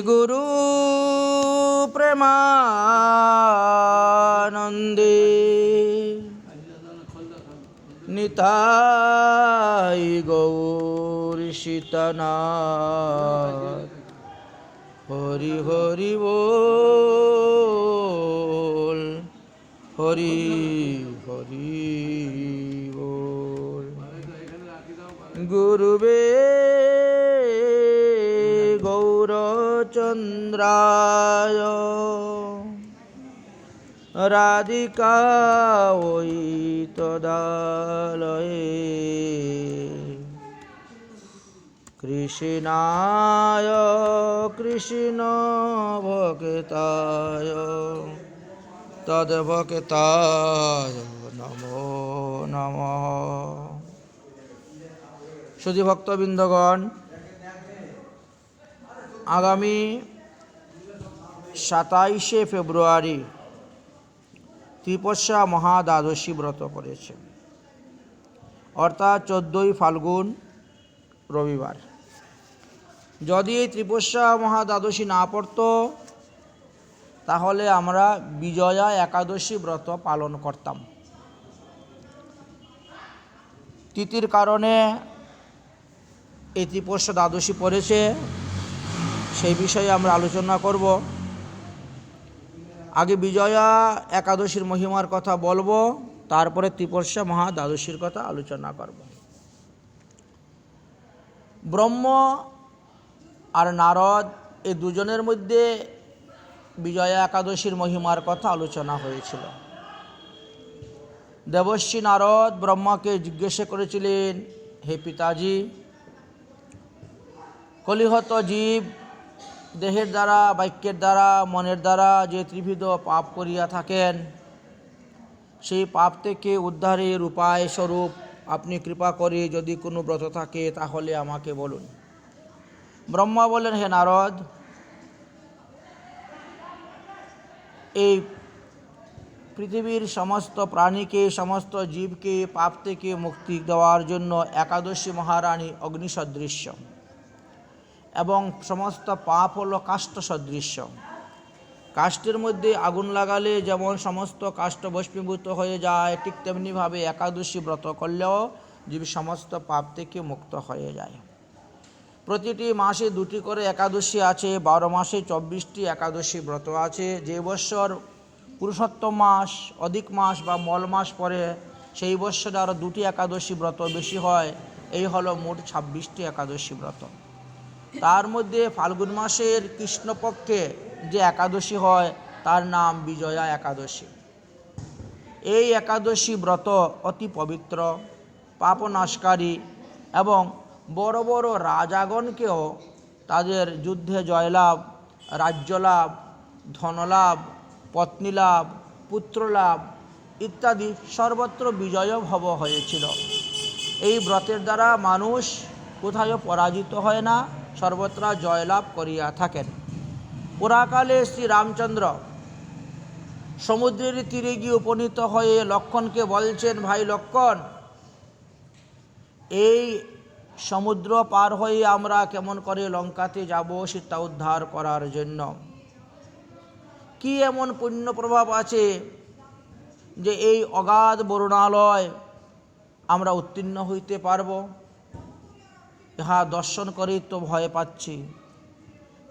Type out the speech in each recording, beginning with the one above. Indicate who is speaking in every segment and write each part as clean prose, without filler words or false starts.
Speaker 1: গুরু প্রেমানন্দে নিতাই গৌর সীতানাথ হরি হরি বল হরি হরি বল। গুরুবে গৌরচন্দ্রায় রাধিকায় তদালয়ে কৃষ্ণায় কৃষ্ণ ভক্তায় তদ্ভক্তায় নমো নমঃ। সুধী ভক্তবৃন্দগণ, আগামী 27শে ফেব্রুয়ারি ত্রিপস্যা মহাদ্বাদশী ব্রত পড়েছে, অর্থাৎ 14ই ফাল্গুন রবিবার। যদি এই ত্রিপস্যা মহাদ্বাদশী না পড়ত তাহলে আমরা বিজয়া একাদশী ব্রত পালন করতাম। তিথির কারণে এই ত্রিপস্যা দ্বাদশী পড়েছে, সেই বিষয়ে আমরা আলোচনা করব। আগে বিজয়া একাদশীর মহিমার কথা বলবো, তারপরে ত্রিপস্যা মহাদ্বাদশীর কথা আলোচনা করব। ব্রহ্ম আর নারদ এই দুজনের মধ্যে বিজয়া একাদশীর মহিমার কথা আলোচনা হয়েছিল। দেবর্ষি নারদ ব্রহ্মাকে জিজ্ঞাসা করেছিলেন, হে পিতাজি, কলিহত জীব দেহের দ্বারা, বাক্যের দ্বারা, মনের দ্বারা যে ত্রিবিধ পাপ করিয়া থাকেন, সেই পাপ থেকে উদ্ধারের উপায় স্বরূপ আপনি কৃপা করে যদি কোনো ব্রত থাকে তাহলে আমাকে বলুন। ব্রহ্মা বলেন, হে নারদ, এই পৃথিবীর সমস্ত প্রাণীকে, সমস্ত জীবকে পাপ থেকে মুক্তি দেওয়ার জন্য একাদশী মহারানী অগ্নি সদৃশ্য এবং সমস্ত পাপ হলো কাষ্ঠ সদৃশ্য। কাষ্ঠের মধ্যে আগুন লাগালে যেমন সমস্ত কাষ্ঠ ভস্মীভূত হয়ে যায়, ঠিক তেমনিভাবে একাদশী ব্রত করলেও জীব সমস্ত পাপ থেকে মুক্ত হয়ে যায়। প্রতিটি মাসে 2টি করে একাদশী আছে, 12 মাসে 24টি একাদশী ব্রত আছে। যে বৎসর পুরুষোত্তম মাস, অধিক মাস বা মল মাস পরে সেই বৎসরে আরও 2টি একাদশী ব্রত বেশি হয়। এই হলো মোট 26টি একাদশী ব্রত। তার মধ্যে ফাল্গুন মাসের কৃষ্ণপক্ষে যে একাদশী হয় তার নাম বিজয়া একাদশী। এই একাদশী ব্রত অতি পবিত্র, পাপনাশকারী এবং বড় বড় রাজাগণকেও তাদের যুদ্ধে জয়লাভ, রাজ্যলাভ, ধনলাভ, পত্নীলাভ, পুত্রলাভ ইত্যাদি সর্বত্র বিজয় ভব হয়েছিল। এই ব্রতের দ্বারা মানুষ কোথাও পরাজিত হয় না, সর্বত্র জয়লাভ করিয়া থাকেন। পুরাকালে শ্রী রামচন্দ্র সমুদ্রের তীরে গিয়ে উপনীত হয়ে লক্ষ্মণকে বলছেন, ভাই লক্ষ্মণ, এই সমুদ্র পার হয়ে আমরা কেমন করে লঙ্কাতে যাব সীতা উদ্ধার করার জন্য? কি এমন পুণ্য প্রভাব আছে যে এই অগাধ বরুণালয় আমরা উত্তীর্ণ হইতে পারব? ইহা দর্শন করেই তো ভয় পাচ্ছি।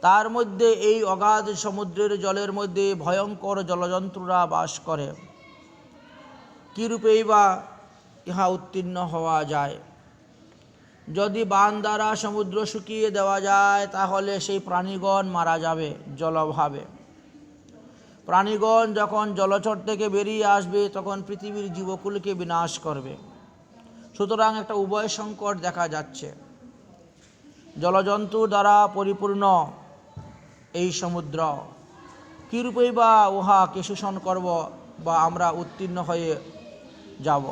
Speaker 1: তার মধ্যে এই অগাধ সমুদ্রের জলের মধ্যে ভয়ঙ্কর জলজন্তুরা বাস করে। কীরূপেই বা ইহা উত্তীর্ণ হওয়া যায়? যদি বান দ্বারা সমুদ্র শুকিয়ে দেওয়া যায় তাহলে সেই প্রাণীগণ মারা যাবে জলভাবে। প্রাণীগণ যখন জলচর থেকে বেরিয়ে আসবে তখন পৃথিবীর জীবকুলকে বিনাশ করবে। সুতরাং একটা উভয় সংকট দেখা যাচ্ছে। জলজন্তু দ্বারা পরিপূর্ণ এই সমুদ্র, কীরূপেই বা উহাকে শোষণ করব বা আমরা উত্তীর্ণ হয়ে যাব,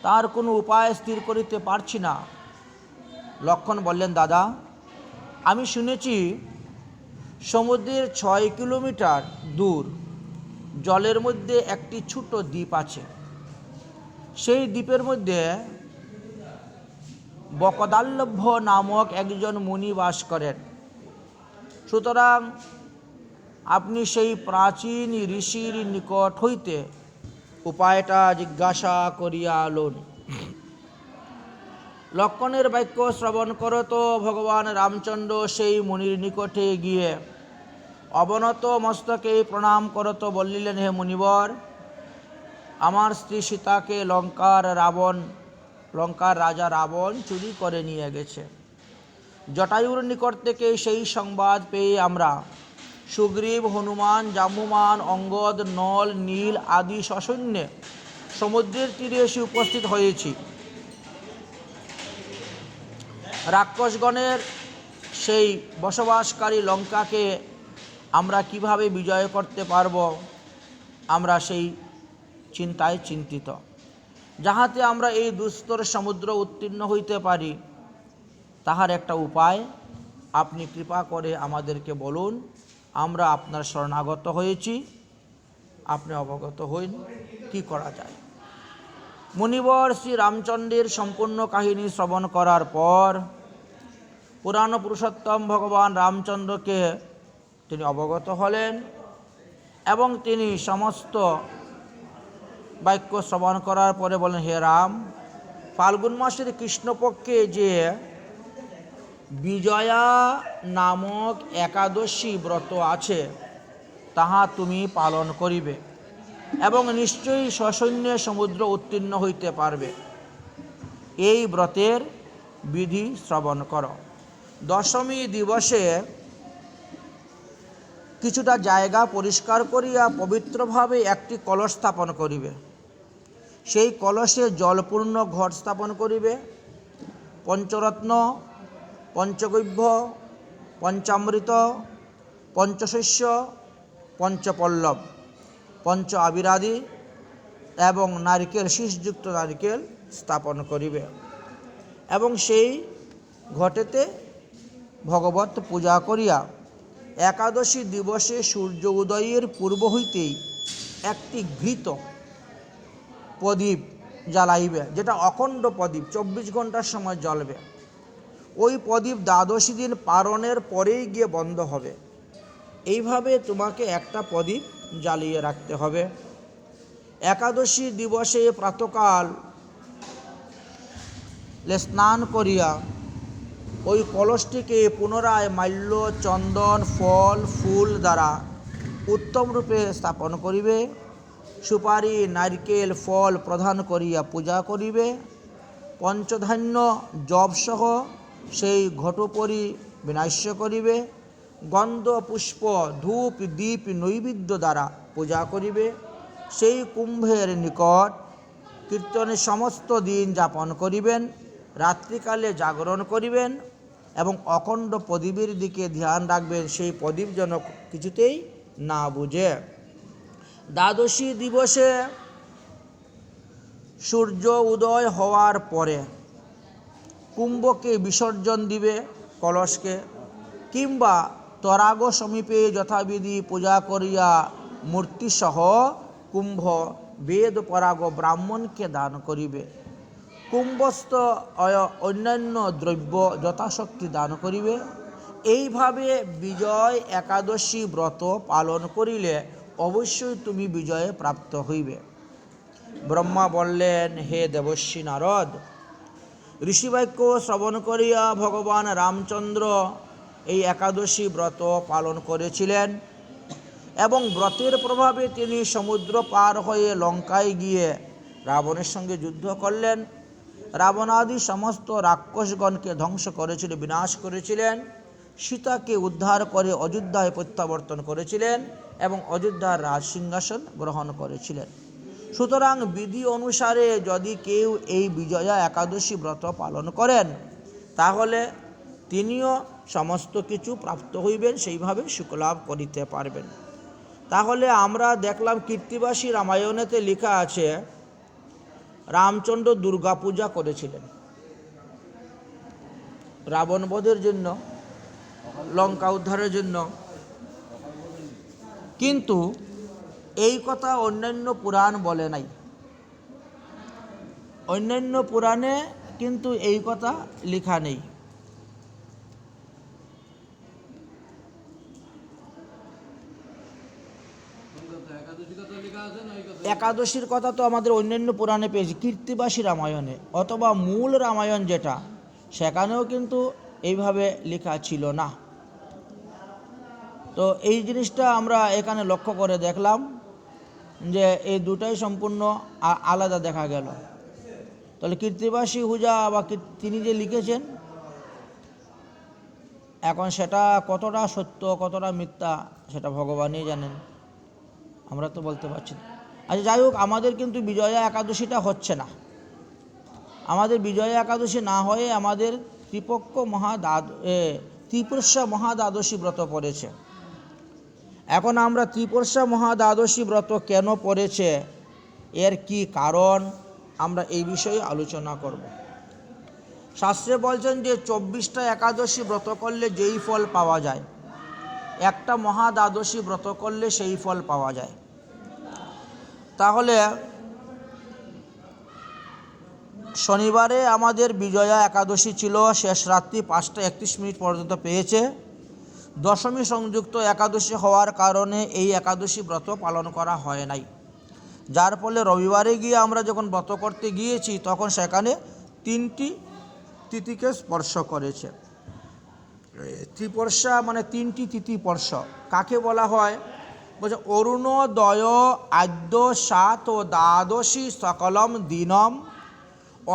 Speaker 1: তার কোনো উপায় স্থির করিতে পারছি না। লক্ষ্মণ বললেন, দাদা, আমি শুনেছি সমুদ্রের 6 কিলোমিটার দূর জলের মধ্যে একটি ছোট দ্বীপ আছে। সেই দ্বীপের মধ্যে বকদাল্লভ্য নামক একজন মুনি বাস করেন। সুতরাং আপনি সেই প্রাচীন ঋষির নিকট হইতে উপায়টা জিজ্ঞাসা করিয়া লন। লক্ষণের বাক্য শ্রবণ করত ভগবান রামচন্দ্র সেই মুনির নিকটে গিয়ে অবনত মস্তকে প্রণাম করত বলিলেন, হে মুনিবর, আমার স্ত্রী সীতাকে লঙ্কার রাজা রাবণ চুরি করে নিয়ে গেছে। জটায়ুর নিকট থেকে সেই সংবাদ পেয়ে আমরা সুগ্রীব, হনুমান, জাম্বুমান, অঙ্গদ, নল, নীল আদি সসৈন্যে সমুদ্রের তীরে এসে উপস্থিত হয়েছি। রাক্ষসগণের সেই বসবাসকারী লঙ্কাকে আমরা কিভাবে বিজয় করতে পারব, আমরা সেই চিন্তায় চিন্তিত। যাহাতে আমরা এই দুস্তর সমুদ্র উত্তীর্ণ হইতে পারি, তাহার একটা উপায় আপনি কৃপা করে আমাদেরকে বলুন। আমরা আপনার শরণাগত হয়েছি, আপনি অবগত হইন, কি করা যায়। মুনিবর শ্রী রামচন্দ্রের সম্পূর্ণ কাহিনী শ্রবণ করার পর পুরাণ পুরুষোত্তম ভগবান রামচন্দ্রকে তিনি অবগত হলেন এবং তিনি সমস্ত বাক্য শ্রবণ করার পরে বলেন, হে রাম, ফাল্গুন মাসের কৃষ্ণপক্ষে যে বিজয়া নামক একাদশী ব্রত আছে, তাহা তুমি পালন করিবে এবং নিশ্চয়ই সসৈন্যে সমুদ্র উত্তীর্ণ হইতে পারবে। এই ব্রতের বিধি শ্রবণ কর। দশমী দিবসে কিছুটা জায়গা পরিষ্কার করিয়া পবিত্রভাবে একটি কলস স্থাপন করিবে। সেই কলসে জলপূর্ণ ঘট স্থাপন করিবে। পঞ্চরত্ন, পঞ্চগব্য, পঞ্চামৃত, পঞ্চশস্য, পঞ্চপল্লব, পঞ্চ আবিরাদি এবং নারিকেল, শীষযুক্ত নারিকেল স্থাপন করিবে এবং সেই ঘটেতে ভগবত পূজা করিয়া একাদশী দিবসে সূর্য উদয়ের পূর্ব হইতেই একটি ঘৃত প্রদীপ জ্বালাইবে, যেটা অখণ্ড প্রদীপ 24 ঘন্টার সময় জ্বলবে। ওই প্রদীপ দ্বাদশী দিন পারণের পরেই গিয়ে বন্ধ হবে। এইভাবে তোমাকে একটা প্রদীপ জ্বালিয়ে রাখতে হবে। একাদশী দিবসে প্রাতকাল স্নান করিয়া ওই কলসটিকে পুনরায় মাল্য, চন্দন, ফল, ফুল দ্বারা উত্তম রূপে স্থাপন করিবে। সুপারি, নারকেল, ফল প্রদান করিয়া পূজা করিবে। পঞ্চধান্য জবসহ সেই ঘটোপরি বিনাশ্য করিবে। গন্ধ, পুষ্প, ধূপ, দীপ, নৈবেদ্য দ্বারা পূজা করিবে। সেই কুম্ভের নিকট কীর্তনে সমস্ত দিন যাপন করিবেন। রাত্রিকালে জাগরণ করিবেন এবং অখণ্ড প্রদীপের দিকে ধ্যান রাখবেন, সেই প্রদীপ যেন কিছুতেই না বুঝে। দ্বাদশী দিবসে সূর্য উদয় হওয়ার পরে কুম্ভকে বিসর্জন দিবে, কলসকে, কিংবা তরাগ সমীপে যথাবিধি পূজা করিয়া মূর্তিসহ কুম্ভ বেদ পরাগ ব্রাহ্মণকে দান করিবে। কুম্ভস্থ অন্যান্য দ্রব্য যথাশক্তি দান করিবে। এইভাবে বিজয় একাদশী ব্রত পালন করিলে অবশ্যই তুমি বিজয়ে প্রাপ্ত হইবে। ব্রহ্মা বললেন, হে দেবর্ষি নারদ, ঋষিবাক্য শ্রবণ করিয়া ভগবান রামচন্দ্র এই একাদশী ব্রত পালন করেছিলেন এবং ব্রতের প্রভাবে তিনি সমুদ্র পার হয়ে লঙ্কায় গিয়ে রাবণের সঙ্গে যুদ্ধ করলেন। রাবণাদি সমস্ত রাক্ষসগণকে ধ্বংস করেছিলেন, বিনাশ করেছিলেন। সীতাকে উদ্ধার করে অযোধ্যায় প্রত্যাবর্তন করেছিলেন এবং অযোধ্যার রাজসিংহাসন গ্রহণ করেছিলেন। সুতরাং বিধি অনুসারে যদি কেউ এই বিজয়া একাদশী ব্রত পালন করেন, তাহলে তিনিও সমস্ত কিছু প্রাপ্ত হইবেন, সেইভাবে সুখলাভ করিতে পারবেন। তাহলে আমরা দেখলাম কীর্তিবাসী রামায়ণেতে লেখা আছে রামচন্দ্র দুর্গা পূজা করেছিলেন রাবণ বধের জন্য, লঙ্কা উদ্ধারের জন্য। কিন্তু এই কথা অন্যান্য পুরাণ বলে নাই। অন্যান্য পুরাণে কিন্তু এই কথা লেখা নেই। একাদশীর কথা তো আমাদের অন্যান্য পুরাণে পেয়েছি, কীর্তিবাসী রামায়ণে অথবা মূল রামায়ণ যেটা, সেখানেও কিন্তু এইভাবে লেখা ছিল না। তো এই জিনিসটা আমরা এখানে লক্ষ্য করে দেখলাম যে এই দুটাই সম্পূর্ণ আলাদা দেখা গেল। তাহলে কীর্তিবাসী হুজা বা তিনি যে লিখেছেন, এখন সেটা কতটা সত্য কতটা মিথ্যা সেটা ভগবানই জানেন, আমরা তো বলতে পারছি না। আচ্ছা, যাই হোক, আমাদের কিন্তু বিজয়া একাদশীটা হচ্ছে না। আমাদের বিজয়া একাদশী না হয়ে আমাদের ত্রিপুরসা মহাদ্বাদশী ব্রত পড়েছে। এখন আমরা ত্রিপুরসা মহাদ্বাদশী ব্রত কেন পড়েছে, এর কি কারণ, আমরা এই বিষয়ে আলোচনা করব। শাস্ত্রে বলছেন যে 24টা একাদশী ব্রত করলে যেই ফল পাওয়া যায়, একটা মহাদ্বাদশী ব্রত করলে সেই ফল পাওয়া যায়। তাহলে শনিবারে আমাদের বিজয়া একাদশী ছিল, শেষ রাত্রি 5:31 পর্যন্ত পেয়েছে। দশমী সংযুক্ত একাদশী হওয়ার কারণে এই একাদশী ব্রত পালন করা হয় নাই, যার ফলে রবিবারে গিয়ে আমরা যখন ব্রত করতে গিয়েছি তখন সেখানে 3টি তিথিকে স্পর্শ করেছে। ত্রিপর্ষা মানে 3টি তিথি স্পর্শ কাকে বলা হয়? বলছে অরুণোদয় আদ্য সাত ও দ্বাদশী সকলম দিনম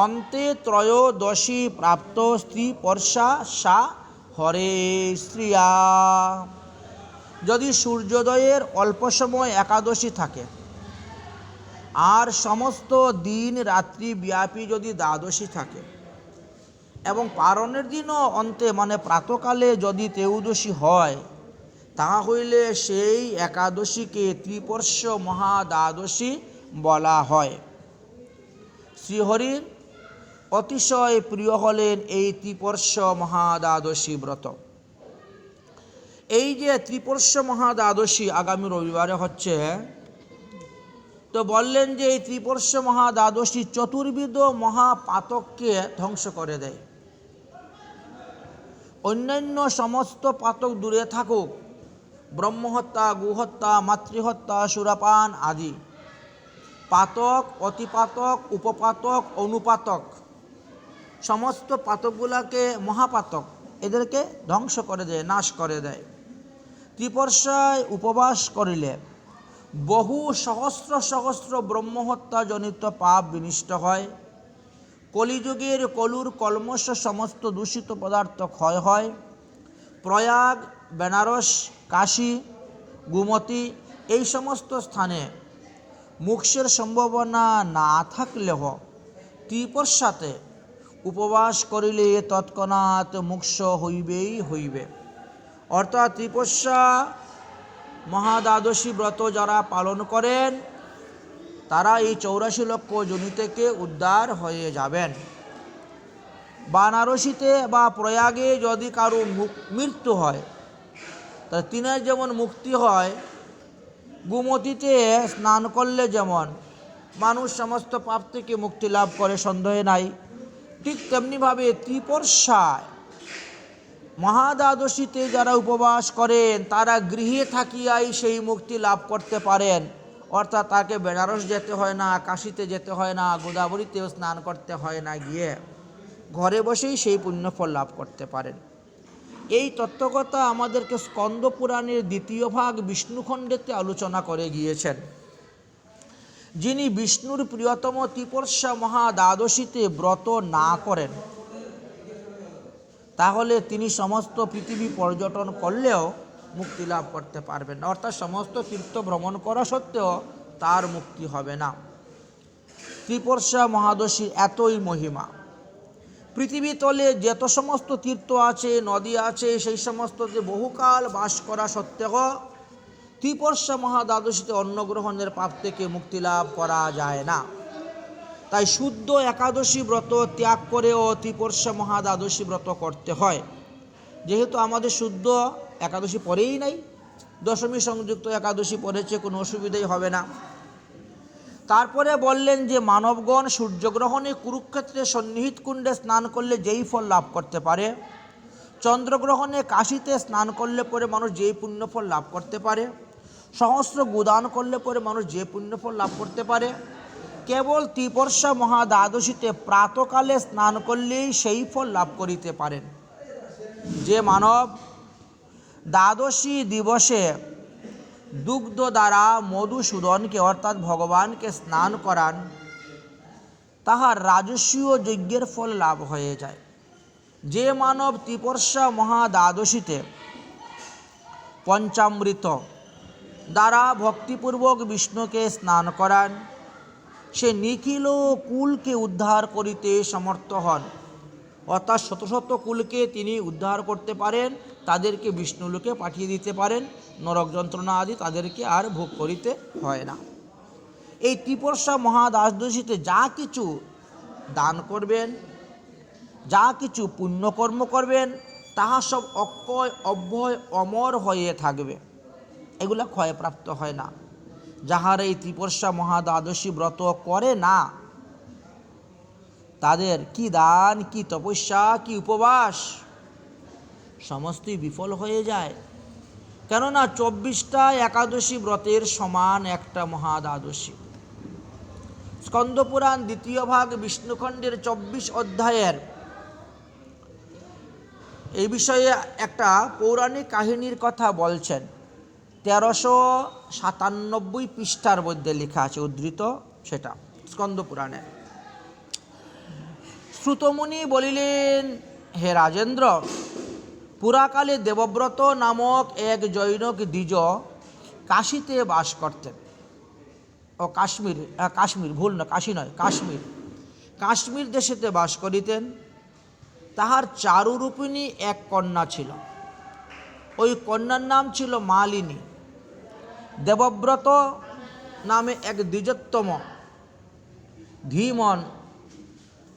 Speaker 1: অন্তে ত্রয়োদশী প্রাপ্ত স্ত্রী পর্ষা সা হরে শ্রিয়া। যদি সূর্যোদয়ের অল্প সময় একাদশী থাকে আর সমস্ত দিন রাত্রি ব্যাপী যদি দ্বাদশী থাকে এবং পারণের দিনও অন্তে মানে প্রাতকালে যদি ত্রয়োদশী হয়, তাহা হইলে সেই একাদশীকে ত্রিপর্ষ মহাদ্বাদশী বলা হয়। শ্রীহরির অতিশয় প্রিয় হলেন এই ত্রিপর্ষ মহাদ্বাদশী ব্রত। এই যে ত্রিপর্ষ মহাদ্বাদশী আগামী রবিবারে হচ্ছে, তো বললেন যে এই ত্রিপর্ষ মহাদ্বাদশী চতুর্বিধ মহাপাতককে ধ্বংস করে দেয়। অন্যান্য সমস্ত পাতক দূরে থাকুক, ব্রহ্মহত্যা, গোহত্যা, মাতৃহত্যা, সুরাপান আদি পাতক, অতিপাতক, উপপাতক, অনুপাতক, সমস্ত পাতকগুলাকে মহাপাতক এদেরকে ধ্বংস করে দেয়, নাশ করে দেয়। ত্রিপর্ষায় উপবাস করিলে বহু সহস্র সহস্র ব্রহ্মহত্যাজনিত পাপ বিনষ্ট হয়। কলিযুগের কলুর কলমশ সমস্ত দূষিত পদার্থ ক্ষয় হয়। প্রয়াগ, বেনারস, কাশী, গোমতী এই সমস্ত স্থানে মোক্ষের সম্ভাবনা না থাকলেও ত্রিপর্ষাতে উপবাস করিলে তৎক্ষণাৎ মোক্ষ হইবেই হইবে। অর্থাৎ ত্রিপর্ষা মহাদ্বাদশী ব্রত যারা পালন করেন তারা এই 84 লক্ষ যোনি থেকে উদ্ধার হয়ে যাবেন। বানারসিতে বা প্রয়াগে যদি কারো মৃত্যু হয় তা তিনের যেমন মুক্তি হয়, গোমতীতে স্নান করলে যেমন মানুষ সমস্ত পাপ থেকে মুক্তি লাভ করে সন্দেহ নাই, ঠিক তেমনিভাবে ত্রিপর্ষায় মহাদ্বাদশীতে যারা উপবাস করেন তারা গৃহে থাকিয়াই সেই মুক্তি লাভ করতে পারেন। অর্থাৎ তাকে বেনারস যেতে হয় না, কাশীতে যেতে হয় না, গোদাবরীতেও স্নান করতে হয় না, গিয়ে ঘরে বসেই সেই পুণ্যফল লাভ করতে পারেন। এই তত্ত্বকথা আমাদেরকে স্কন্দ পুরাণের 2য় ভাগ বিষ্ণুখণ্ডেতে আলোচনা করে গিয়েছেন। যিনি বিষ্ণুর প্রিয়তম ত্রিপর্ষা মহাদ্বাদশীতে ব্রত না করেন তাহলে তিনি সমস্ত পৃথিবী পর্যটন করলেও মুক্তি লাভ করতে পারবেন না, অর্থাৎ সমস্ত তীর্থ ভ্রমণ করা সত্ত্বেও তার মুক্তি হবে না। ত্রিপর্ষা মহাদ্বাদশীর এতই মহিমা। পৃথিবী তলে যত সমস্ত তীর্থ আছে, নদী আছে, সেই সমস্ততে বহুকাল বাস করা সত্ত্বেও ত্রিপর্ষা মহাদ্বাদশীতে অন্নগ্রহণের পাপ থেকে মুক্তি লাভ করা যায় না। তাই শুদ্ধ একাদশী ব্রত ত্যাগ করেও ত্রিপর্ষা মহাদ্বাদশী ব্রত করতে হয়। যেহেতু আমাদের শুদ্ধ একাদশী পরেই নাই, দশমী সংযুক্ত একাদশী পড়েছে, কোনো অসুবিধাই হবে না। তারপরে বললেন যে মানবগণ সূর্যগ্রহণে কুরুক্ষেত্রে সন্নিহিত কুণ্ডে স্নান করলে যেই ফল লাভ করতে পারে, চন্দ্রগ্রহণে কাশীতে স্নান করলে পরে মানুষ যেই পুণ্যফল লাভ করতে পারে, সহস্র গোদান করলে পরে মানুষ যে পুণ্যফল লাভ করতে পারে, কেবল ত্রিপর্ষা মহাদ্বাদশীতে প্রাতকালে স্নান করলেই সেই ফল লাভ করিতে পারেন। যে মানব দ্বাদশী দিবসে দুগ্ধ দ্বারা মধুসূদনকে অর্থাৎ ভগবানকে স্নান করান, তাহার রাজস্বীয় যজ্ঞের ফল লাভ হয়ে যায়। যে মানব ত্রিপর্ষা মহাদ্বাদশীতে পঞ্চামৃত দ্বারা ভক্তিপূর্বক বিষ্ণুকে স্নান করান, সে নিখিল কুলকে উদ্ধার করিতে সমর্থ হন। অর্থাৎ শত শত কুলকে তিনি উদ্ধার করতে পারেন, তাদেরকে বিষ্ণুলোকে পাঠিয়ে দিতে পারেন, নরক যন্ত্রণা আদি তাদেরকে আর ভোগ করিতে হয় না। এই ত্রিপর্ষা মহাদ্বাদশীতে যা কিছু দান করবেন, যা কিছু পুণ্যকর্ম করবেন, তাহা সব অক্ষয় অব্যয় অমর হয়ে থাকবে, এগুলো ক্ষয়প্রাপ্ত হয় না। যাহারা এই ত্রিপর্ষা মহাদ্বাদশী ব্রত করে না, তাদের কি দান, কি তপস্যা, কি উপবাস সমস্তই বিফল হয়ে যায়। কেননা 24টা একাদশী ব্রতের সমান একটা মহাদ্বাদশী। স্কন্দপুরাণ দ্বিতীয় ভাগ বিষ্ণুখণ্ডের 24 অধ্যায়ের এই বিষয়ে একটা পৌরাণিক কাহিনীর কথা বলছেন। 1397 পৃষ্ঠার মধ্যে লেখা আছে, উদ্ধৃত সেটা স্কন্দপুরাণে। শ্রুতমুনি বলিলেন, হে রাজেন্দ্র, পুরাকালে দেবব্রত নামক এক জৈনক দ্বিজ কাশীতে বাস করতেন। ও কাশ্মীর ভুল না, কাশী নয়, কাশ্মীর দেশেতে বাস করিতেন। তাহার চারুরূপিণী এক কন্যা ছিল। ওই কন্যার নাম ছিল মালিনী। দেবব্রত নামে এক দ্বিজোত্তম ধীমন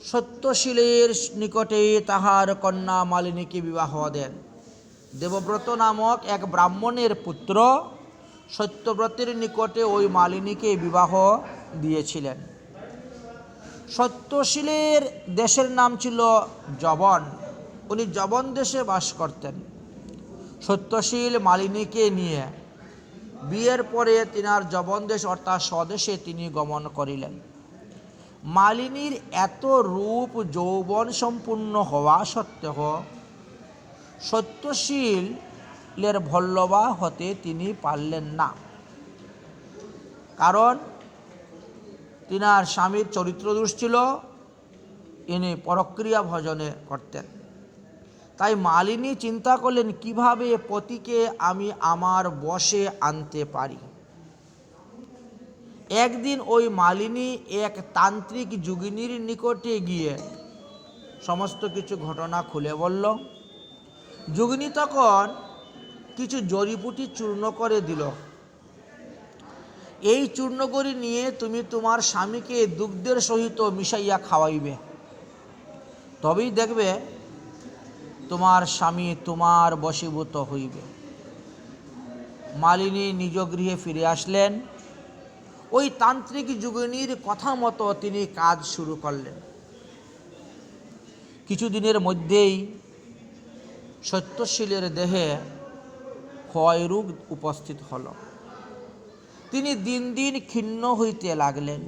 Speaker 1: সত্যশীলের নিকটে তাহার কন্যা মালিনীকে বিবাহ দেন। দেবব্রত নামক এক ব্রাহ্মণের পুত্র সত্যব্রতের নিকটে ওই মালিনীকে বিবাহ দিয়েছিলেন। সত্যশীলের দেশের নাম ছিল যবন। উনি যবন দেশে বাস করতেন। সত্যশীল মালিনীকে নিয়ে বিয়ের পরে তিনার যবন দেশ অর্থাৎ স্বদেশে তিনি গমন করিলেন। মালিনীর এত রূপ যৌবন সম্পূর্ণ হওয়া সত্ত্বেও সত্যশীলের ভল্লভা হতে তিনি পারলেন না। কারণ তিনার স্বামীর চরিত্রদোষ ছিল, ইনি পরক্রিয়া ভজনে করতেন। তাই মালিনী চিন্তা করলেন, কিভাবে পতিকে আমি আমার বশে আনতে পারি। একদিন ওই মালিনী এক তান্ত্রিক যোগিনীর নিকটে গিয়ে সমস্ত কিছু ঘটনা খুলে বলল। যোগিনী তখন কিছু জড়িবুটি চূর্ণ করে দিল। এই চূর্ণকরি নিয়ে তুমি তোমার স্বামীকে দুগ্ধের সহিত মিশাইয়া খাওয়াইবে, তবেই দেখবে তোমার স্বামী তোমার বশীভূত হইবে। মালিনী নিজ গৃহে ফিরে আসলেন। ওই তান্ত্রিক যোগিনীর কথা মতো তিনি কাজ শুরু করলেন। কিছুদিনের মধ্যেই সত্যশীলের দেহে ক্ষয়রোগ উপস্থিত হল। তিনি দিন দিন ক্ষীণ হইতে লাগলেন।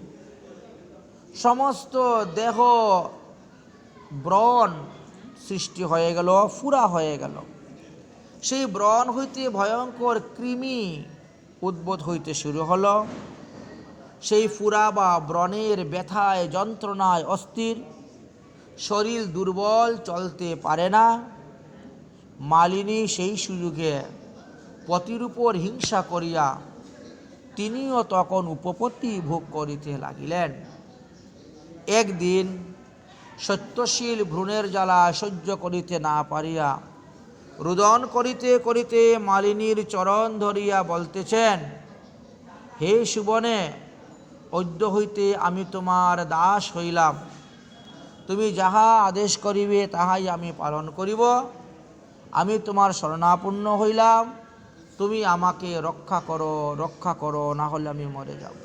Speaker 1: সমস্ত দেহ ব্রণ সৃষ্টি হয়ে গেল, ফুরা হয়ে গেল। সেই ব্রণ হইতে ভয়ঙ্কর কৃমি উদ্ভূত হইতে শুরু হলো। সেই ফুরা বা ব্রণের ব্যথায় যন্ত্রণায় অস্থির, শরীর দুর্বল, চলতে পারে না। মালিনী সেই সুযোগে পতির উপর হিংসা করিয়া তিনিও তখন উপপত্তি ভোগ করিতে লাগিলেন। একদিন সত্যশীল ভ্রূণের জ্বালা সহ্য করিতে না পারিয়া রুদন করিতে করিতে মালিনীর চরণ ধরিয়া বলতেছেন, হে সুবনে, অদ্য হইতে আমি তোমার দাস হইলাম। তুমি যাহা আদেশ করিবে তাহাই আমি পালন করিব। আমি তোমার শরণাপন্ন হইলাম। তুমি আমাকে রক্ষা করো, না হলে আমি মরে যাব।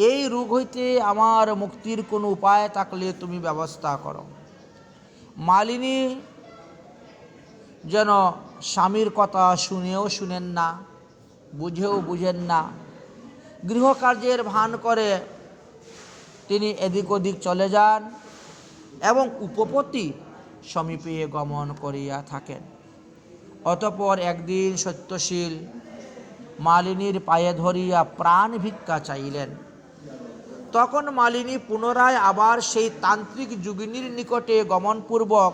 Speaker 1: এই রোগ হইতে আমার মুক্তির কোনো উপায় থাকলে তুমি ব্যবস্থা করো। মালিনী যেন স্বামীর কথা শুনেও শুনেন না, বুঝেও বুঝেন না, গৃহকার্যের ভান করে তিনি এদিক ওদিক চলে যান এবং উপপত্তি সমীপে গমন করিয়া থাকেন। অতঃপর একদিন সত্যশীল মালিনীর পায়ে ধরিয়া প্রাণ ভিক্ষা চাইলেন। তখন মালিনী পুনরায় আবার সেই তান্ত্রিক যোগিনীর নিকটে গমনপূর্বক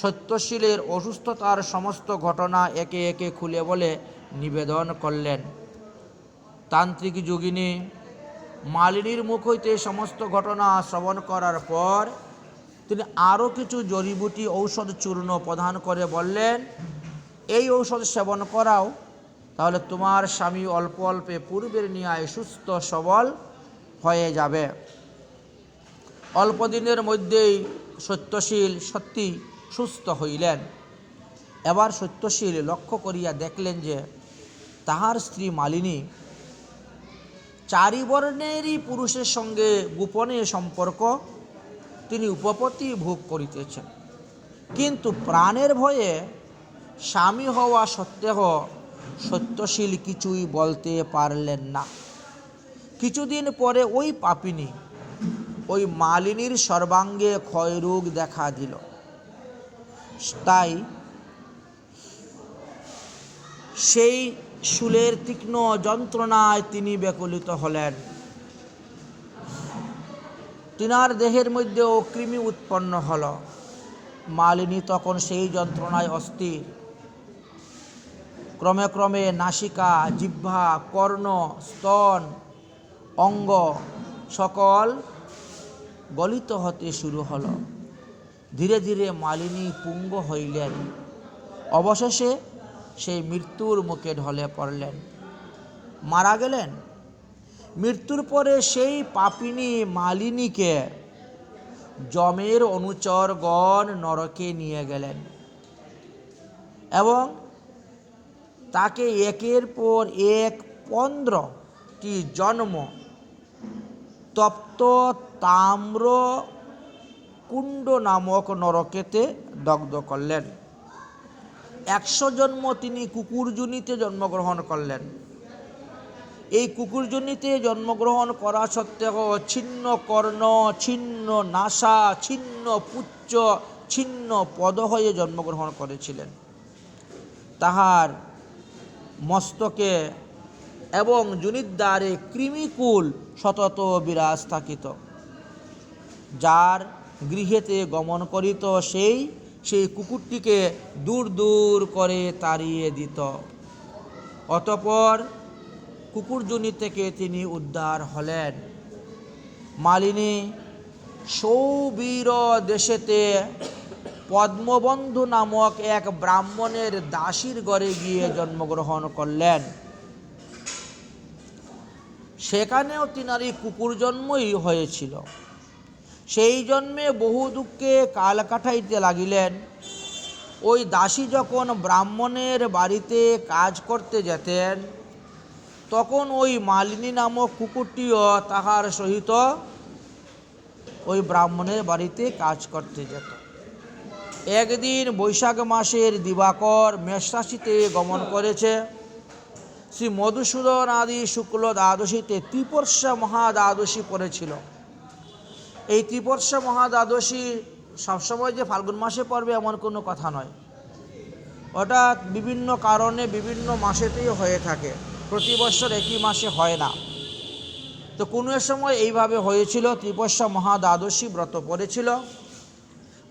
Speaker 1: সত্যশীলের অসুস্থতার সমস্ত ঘটনা একে একে খুলে বলে নিবেদন করলেন। তান্ত্রিক যোগিনী মালিনীর মুখ হইতে সমস্ত ঘটনা শ্রবণ করার পর তিনি আরও কিছু জড়িবুটি ঔষধ চূর্ণ প্রদান করে বললেন, এই ঔষধ সেবন করাও, তাহলে তোমার স্বামী অল্প অল্পে পূর্বের ন্যায় সুস্থ সবল হয়ে যাবে। অল্প দিনের মধ্যেই সত্যশীল সত্যি সুস্থ হইলেন। এবার সত্যশীল লক্ষ্য করিয়া দেখলেন যে তাহার স্ত্রী মালিনী চারিবর্ণেরই পুরুষের সঙ্গে গোপনে সম্পর্ক তিনি উপপত্তি ভোগ করিতেছেন, কিন্তু প্রাণের ভয়ে স্বামী হওয়া সত্ত্বেও সত্যশীল কিছুই বলতে পারলেন না। কিছুদিন পরে ওই পাপিনী ওই মালিনীর সর্বাঙ্গে ক্ষয়রোগ দেখা দিল। তাই সেই শূলের তীক্ষ্ণ যন্ত্রণায় তিনি ব্যাকুলিত হলেন। তিনার দেহের মধ্যেও কৃমি উৎপন্ন হল। মালিনী তখন সেই যন্ত্রণায় অস্থির। ক্রমে ক্রমে নাসিকা, জিহ্বা, কর্ণ, স্তন, অঙ্গ সকল গলিত হতে শুরু হল। ধীরে ধীরে মালিনী পুঙ্গ হইলেন। অবশেষে সেই মৃত্যুর মুখে ঢলে পড়লেন, মারা গেলেন। মৃত্যুর পরে সেই পাপিনী মালিনীকে যমের অনুচরগণ নরকে নিয়ে গেলেন এবং তাকে একের পর এক 15টি জন্ম তপ্ত তাম্র কুণ্ড নামক নরকেতে দগ্ধ করলেন। 100 জন্ম তিনি কুকুরজনিতে জন্মগ্রহণ করলেন। এই কুকুরজনিতে জন্মগ্রহণ করা সত্ত্বেও ছিন্ন কর্ণ, ছিন্ন নাসা, ছিন্ন পুচ্ছ, ছিন্ন পদ হয়ে জন্মগ্রহণ করেছিলেন। তাহার মস্তকে এবং যোনিদ্বারে কৃমিকুল সতত বিরাজ থাকিত। যার গৃহেতে গমন করিত সেই কুকুরটিকে দূর দূর করে তাড়িয়ে দিত। অতঃপর কুকুরজনি থেকে তিনি উদ্ধার হলেন। মালিনী সৌবীর দেশেতে পদ্মবন্ধু নামক এক ব্রাহ্মণের দাসীর ঘরে গিয়ে জন্মগ্রহণ করলেন। সেখানেও তিনারই কুকুর জন্মই হয়েছিল। সেই জন্মে বহু দুঃখে কাল কাটাইতে লাগিলেন। ওই দাসী যখন ব্রাহ্মণের বাড়িতে কাজ করতে যেতেন, তখন ওই মালিনী নামক কুকুরটিও তাহার সহিত ওই ব্রাহ্মণের বাড়িতে কাজ করতে যেত। একদিন বৈশাখ মাসের দিবাকর মেষ রাশিতে গমন করেছে। শ্রী মধুসূদন আদি শুক্ল দ্বাদশীতে ত্রিপর্ষা মহাদ্বাদশী পড়েছিল। এই ত্রিপর্ষা মহাদ্বাদশী সবসময় যে ফাল্গুন মাসে পড়বে এমন কোনো কথা নয়। ওটা বিভিন্ন কারণে বিভিন্ন মাসেতেই হয়ে থাকে, প্রতি বছর একই মাসে হয় না। তো কোনো সময় এইভাবে হয়েছিল, ত্রিপর্ষা মহাদ্বাদশী ব্রত পড়েছিল।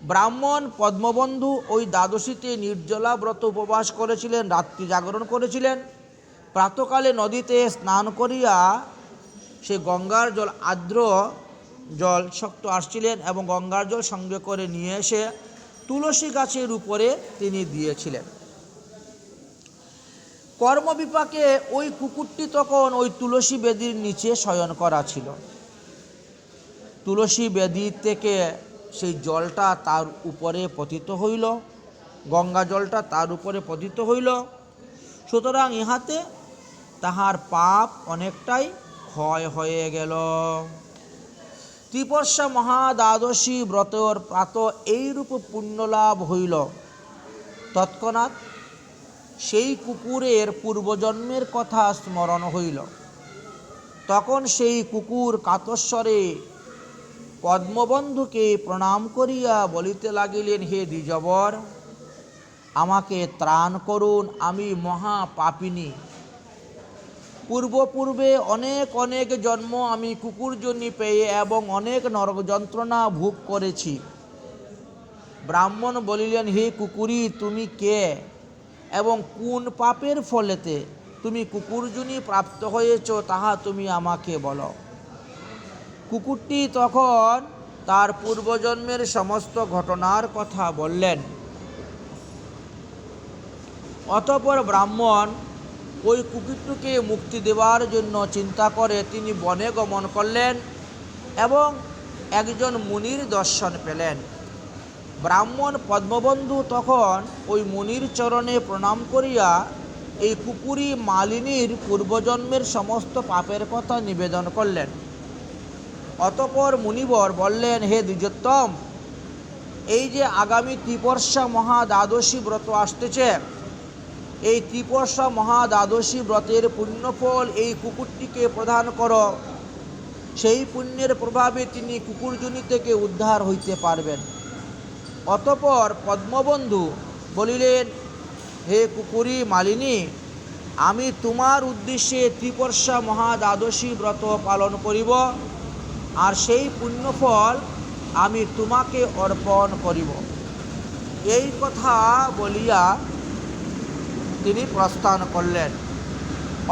Speaker 1: ব্রাহ্মণ পদ্মবন্ধু ওই দ্বাদশীতে নির্জলা ব্রত উপবাস করেছিলেন, রাত্রি জাগরণ করেছিলেন। প্রাতকালে নদীতে স্নান করিয়া সে গঙ্গার জল, আর্দ্র জল শক্ত আসছিলেন এবং গঙ্গার জল সঙ্গে করে নিয়ে এসে তুলসী গাছের উপরে তিনি দিয়েছিলেন। কর্মবিপাকে ওই কুকুরটি তখন ওই তুলসী বেদির নিচে শয়ন করা ছিল। তুলসী বেদি থেকে সেই জলটা তার উপরে পতিত হইল, গঙ্গা জলটা তার উপরে পতিত হইল। সুতরাং ইহাতে তাহার পাপ অনেকটাই ক্ষয় হয়ে গেল। ত্রিপর্ষা মহাদ্বাদশী ব্রতর প্রাত এইরূপ পুণ্যলাভ হইল। তৎক্ষণাৎ সেই কুকুরের পূর্বজন্মের কথা স্মরণ হইল। তখন সেই কুকুর কাতস্বরে পদ্মবন্ধুকে প্রণাম করিয়া বলিতে লাগিলেন, হে দ্বিজবর, আমাকে ত্রাণ করুন, আমি মহা পাপিনী। পূর্বে অনেক অনেক জন্ম আমি কুকুরজনি পেয়ে এবং অনেক নরক যন্ত্রণা ভোগ করেছি। ব্রাহ্মণ বলিলেন, হে কুকুরী, তুমি কে এবং কোন পাপের ফলেতে তুমি কুকুরজনি প্রাপ্ত হয়েছ তাহা তুমি আমাকে বলো। কুকুরটি তখন তার পূর্বজন্মের সমস্ত ঘটনার কথা বললেন। অতঃপর ব্রাহ্মণ ওই কুকুরটিকে মুক্তি দেওয়ার জন্য চিন্তা করে তিনি বনে গমন করলেন এবং একজন মুনির দর্শন পেলেন। ব্রাহ্মণ পদ্মবন্ধু তখন ওই মুনির চরণে প্রণাম করিয়া এই কুকুরী মালিনীর পূর্বজন্মের সমস্ত পাপের কথা নিবেদন করলেন। অতঃপর মুনিবর বললেন, হে দ্বিজোত্তম, এই যে আগামী ত্রিপর্ষা মহা দ্বাদশী ব্রত আসতেছে, এই ত্রিপর্ষা মহা দ্বাদশী ব্রতের পুণ্যফল এই কুকুরটিকে প্রদান করো। সেই পুণ্যের প্রভাবে তিনি কুকুরজনি থেকে উদ্ধার হইতে পারবেন। অতঃপর পদ্মবন্ধু বলিলেন, হে কুকুরী মালিনী, আমি তোমার উদ্দেশ্যে ত্রিপর্ষা মহা দ্বাদশী ব্রত পালন করিব, আর সেই পুণ্যফল আমি তোমাকে অর্পণ করিব। এই কথা বলিয়া তিনি প্রস্থান করলেন।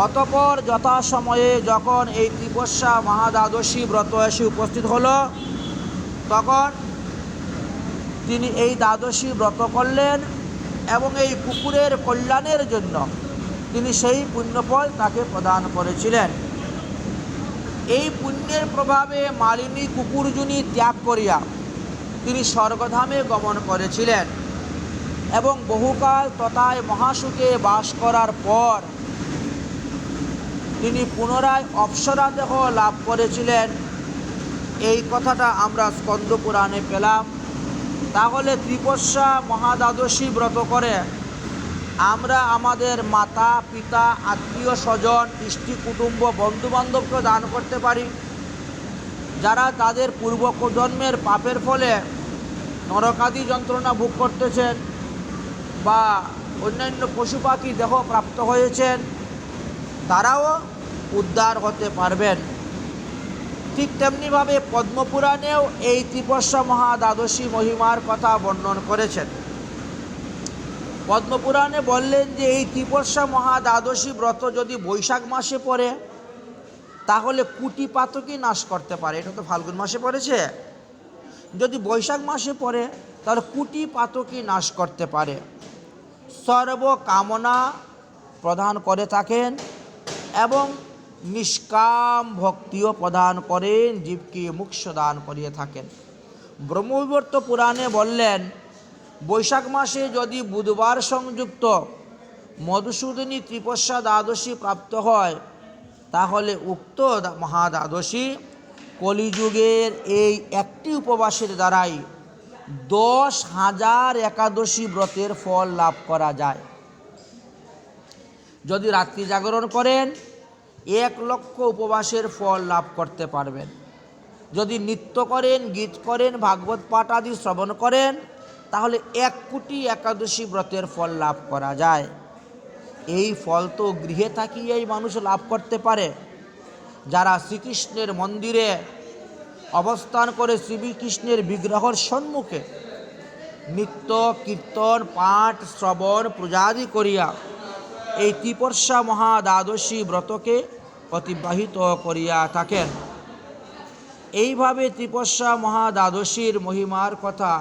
Speaker 1: অতঃপর যথাসময়ে যখন এই ত্রিপর্ষা মহা দ্বাদশী ব্রত এসে উপস্থিত হল, তখন তিনি এই দ্বাদশী ব্রত করলেন এবং এই কুকুরের কল্যাণের জন্য তিনি সেই পুণ্যফল তাকে প্রদান করেছিলেন। এই পুণ্যের প্রভাবে মালিনী কুকুরজনি ত্যাগ করিয়া তিনি স্বর্গধামে গমন করেছিলেন এবং বহুকাল তথায় মহাসুখে বাস করার পর তিনি পুনরায় অপ্সরা দেহ লাভ করেছিলেন। এই কথাটা আমরা স্কন্দ পুরাণে পেলাম। তাহলে ত্রিপর্ষা মহাদ্বাদশী ব্রত করে আমরা আমাদের মাতা পিতা আত্মীয় স্বজন ইষ্টি কুটুম্ব বন্ধুবান্ধবকে দান করতে পারি, যারা তাদের পূর্বজন্মের পাপের ফলে নরকাদি যন্ত্রণা ভোগ করতেছেন বা অন্যান্য পশু পাখি দেহ প্রাপ্ত হয়েছেন, তারাও উদ্ধার হতে পারবেন। ঠিক তেমনিভাবে পদ্মপুরাণেও এই ত্রিপর্ষা মহা দ্বাদশী মহিমার কথা বর্ণন করেছেন। পদ্মপুরাণে বললেন যে এই ত্রিপর্ষা মহা দ্বাদশী ব্রত যদি বৈশাখ মাসে পড়ে তাহলে কুটি পাতকই নাশ করতে পারে। এটা তো ফাল্গুন মাসে পড়েছে, যদি বৈশাখ মাসে পড়ে তাহলে কুটি পাতকই নাশ করতে পারে। সর্বকামনা প্রদান করে থাকেন এবং নিষ্কাম ভক্তিও প্রদান করেন, জীবকে মোক্ষ দান করিয়ে থাকেন। ব্রহ্মবিবর্ত পুরাণে বললেন, বৈশাখ মাসে যদি বুধবার সংযুক্ত মধুসূদনী ত্রিপর্ষা দ্বাদশী প্রাপ্ত হয় তাহলে উক্ত মহাদ্বাদশী কলিযুগের এই একটি উপবাসের দ্বারাই 10,000 একাদশী ব্রতের ফল লাভ করা যায়। যদি রাত্রি জাগরণ করেন 1,00,000 উপবাসের ফল লাভ করতে পারবেন। যদি নৃত্য করেন, গীত করেন, ভাগবত পাঠ আদি শ্রবণ করেন তাহলে 1 কোটি একাদশী ব্রতের ফল লাভ করা যায়। এই ফল তো গৃহে থাকিয়েই মানুষ লাভ করতে পারে। যারা শ্রীকৃষ্ণের মন্দিরে অবস্থান করে শ্রীকৃষ্ণের বিগ্রহের সম্মুখে নিত্য কীর্তন পাঠ শ্রবণ পূজাদি করিয়া এই ত্রিপর্ষা মহা দ্বাদশী ব্রতকে অতিবাহিত করিয়া থাকেন। এইভাবে ত্রিপর্ষা মহা দ্বাদশীর মহিমার কথা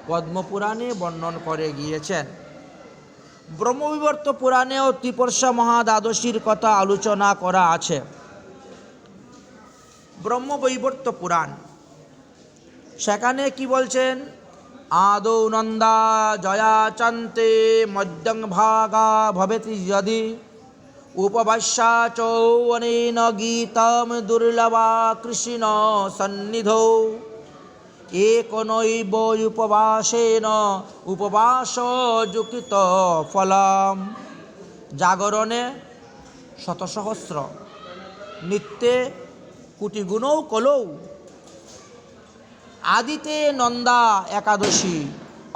Speaker 1: পদ্মপুরাণে বর্ণন করে গিয়েছেন। ব্রহ্মবিবর্ত পুরাণেও ত্রিপর্ষা মহা দ্বাদশীর কথা আলোচনা করা আছে। ব্রহ্মবৈবর্ত পুরাণ, সেখানে কি বলছেন? আদৌ নন্দা জয়াচান্তে মধ্যং ভাগা ভবেতি যদি উপবাস্যা চৌনেন গীতম দুর্লভা কৃষ্ণ সন্নিধৌ একনৈব উপবাসেন উপবাস যুক্ত ফলম। জাগরণে শতসহস্র, নিত্যে কোটি গুণৌ কলৌ। আদিতে নন্দা একাদশী,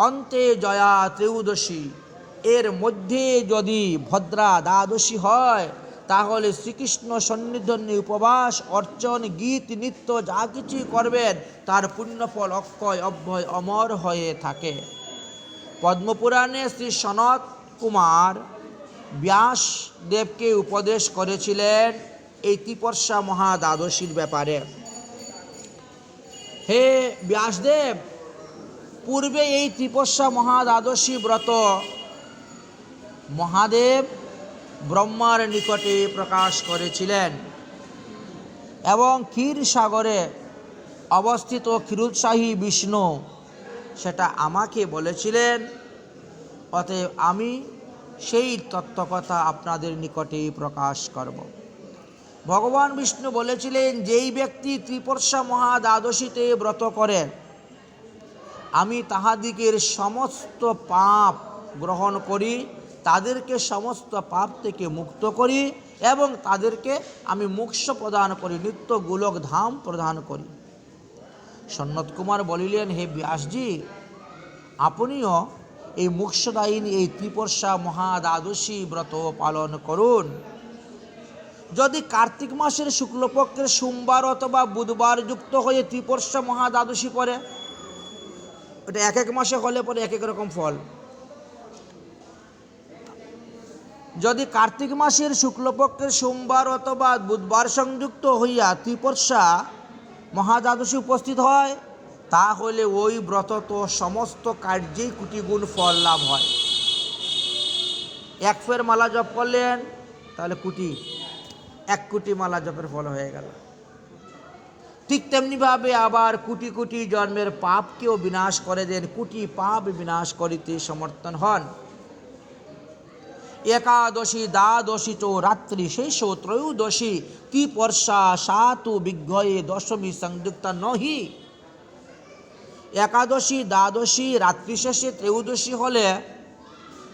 Speaker 1: অন্তে জয়া ত্রয়োদশী। এর মধ্যে যদি ভদ্রা দ্বাদশী হয়, তাহলে শ্রীকৃষ্ণ সন্নিধানে উপবাস, অর্চন, গীত, নৃত্য যা কিছু করবেন তার পুণ্যফল অক্ষয় অব্যয় অমর হয়ে থাকে। পদ্মপুরাণে শ্রী সনত কুমার ব্যাসদেবকে উপদেশ করেছিলেন এই ত্রিপর্ষা মহাদ্বাদশীর ব্যাপারে। হে ব্যাসদেব, পূর্বে এই ত্রিপর্ষা মহাদ্বাদশী ব্রত মহাদেব ব্রহ্মার নিকটে প্রকাশ করেছিলেন এবং ক্ষীরসাগরে অবস্থিত ক্ষীরোৎসাহী বিষ্ণু সেটা আমাকে বলেছিলেন। অতএব আমি সেই তত্ত্বকথা আপনাদের নিকটেই প্রকাশ করব। ভগবান বিষ্ণু বলেছিলেন, যেই ব্যক্তি ত্রিপর্ষা মহাদ্বাদশীতে ব্রত করেন, আমি তাহাদিগের সমস্ত পাপ গ্রহণ করি, তাদেরকে সমস্ত পাপ থেকে মুক্ত করি এবং তাদেরকে আমি মোক্ষ প্রদান করি, নিত্য গোলক ধাম প্রদান করি। সনত কুমার বলিলেন, হে ব্যাসজি, আপনিও এই মোক্ষদায়িনী এই ত্রিপর্ষা মহাদ্বাদশী ব্রত পালন করুন। যদি কার্তিক মাসের শুক্লপক্ষের সোমবার অথবা বুধবার যুক্ত হয়ে ত্রিপর্ষা মহাদ্বাদশী পড়ে, এটা এক এক মাসে হলে পরে এক এক রকম ফল। যদি কার্তিক মাসের শুক্লপক্ষের সোমবার অথবা বুধবার সংযুক্ত হইয়া ত্রিপর্ষা মহাদ্বাদশী উপস্থিত হয়, তাহলে ওই ব্রত তো সমস্ত কার্যেই কোটি গুণ ফল লাভ হয়। এক ফের মালা জপ করলেন, তাহলে এক কোটি মালা জপের ফল হয়ে গেল। ঠিক তেমনিভাবে আবার কোটি কোটি জন্মের পাপকেও বিনাশ করে দেন, কোটি পাপ বিনাশ করিতে সমর্থন হন। একাদশী দ্বাদশী চ রাত্রি শেষ ত্রয়োদশী ত্রিপর্ষা সাতু বিঘ্নয়ে দশমী সংযুক্তা নহি। একাদশী দ্বাদশী রাত্রি শেষে ত্রয়োদশী হলে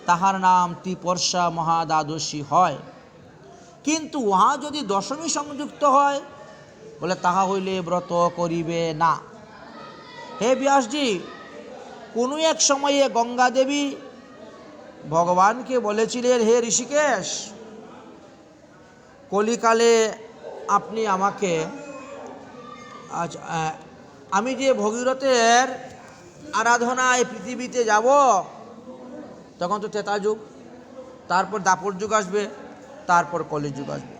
Speaker 1: তাহার নাম ত্রিপর্ষা মহাদ্বাদশী হয়। কিন্তু উহা যদি দশমী সংযুক্ত হয়, বলে তাহা হইলে ব্রত করিবে না। হে ব্যাসজি, কোনো এক সময়ে গঙ্গা দেবী ভগবানকে বলেছিলেন, হে ঋষিকেশ, কলিকালে আপনি আমাকে আমি যে ভগীরথের আরাধনায় পৃথিবীতে যাব, তখন তো ত্রেতা যুগ, তারপর দাপর যুগ আসবে, তারপর কলিযুগ আসবে।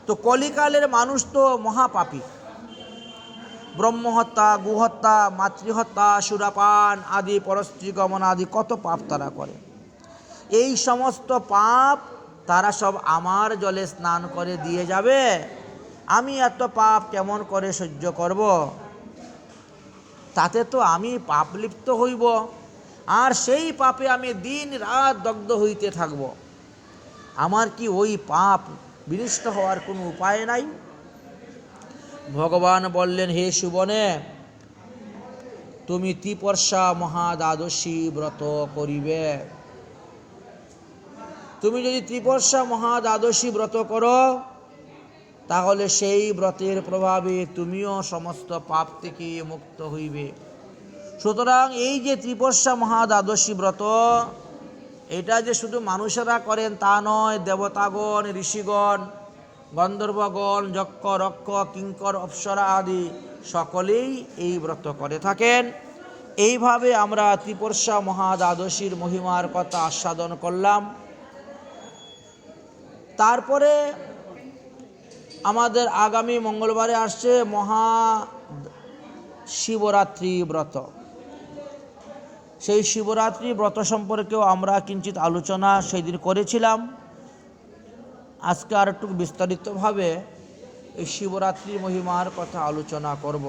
Speaker 1: তো কলিকালের মানুষ তো মহাপাপী, ব্রহ্মহত্যা, গোহত্যা, মাতৃহত্যা, সুরাপান আদি, পরস্ত্রী গমন আদি কত পাপ তারা করে। এই সমস্ত পাপ তারা সব আমার জলে স্নান করে দিয়ে যাবে। আমি এত পাপ কেমন করে সহ্য করব? তাতে তো আমি পাপ লিপ্ত হইব, আর সেই পাপে আমি দিন রাত দগ্ধ হইতে থাকব। আমার কি ওই পাপ বিনষ্ট হওয়ার কোনো উপায় নাই? ভগবান বললেন, হে সুবনে, তুমি ত্রিপর্ষা মহাদ্বাদশী ব্রত করিবে। তুমি যদি ত্রিপর্ষা মহাদ্বাদশী ব্রত করো, তাহলে সেই ব্রতের প্রভাবে তুমিও সমস্ত পাপ থেকে মুক্ত হইবে। সুতরাং এই যে ত্রিপর্ষা মহাদ্বাদশী ব্রত, এটা যে শুধু মানুষেরা করেন তা নয়, দেবতাগণ, ঋষিগণ, গন্ধর্বগণ, যক্ষ, রক্ষ, কিঙ্কর, অপ্সরা আদি সকলেই এই ব্রত করে থাকেন। এইভাবে আমরা ত্রিপর্ষা মহাদ্বাদশীর মহিমার কথা আস্বাদন করলাম। তারপরে আমাদের আগামী মঙ্গলবারে আসছে মহা শিবরাত্রি ব্রত। সেই শিবরাত্রি ব্রত সম্পর্কেও আমরা কিঞ্চিত আলোচনা সেই দিন করেছিলাম। আজকে আর একটু বিস্তারিতভাবে এই শিবরাত্রির মহিমার কথা আলোচনা করব।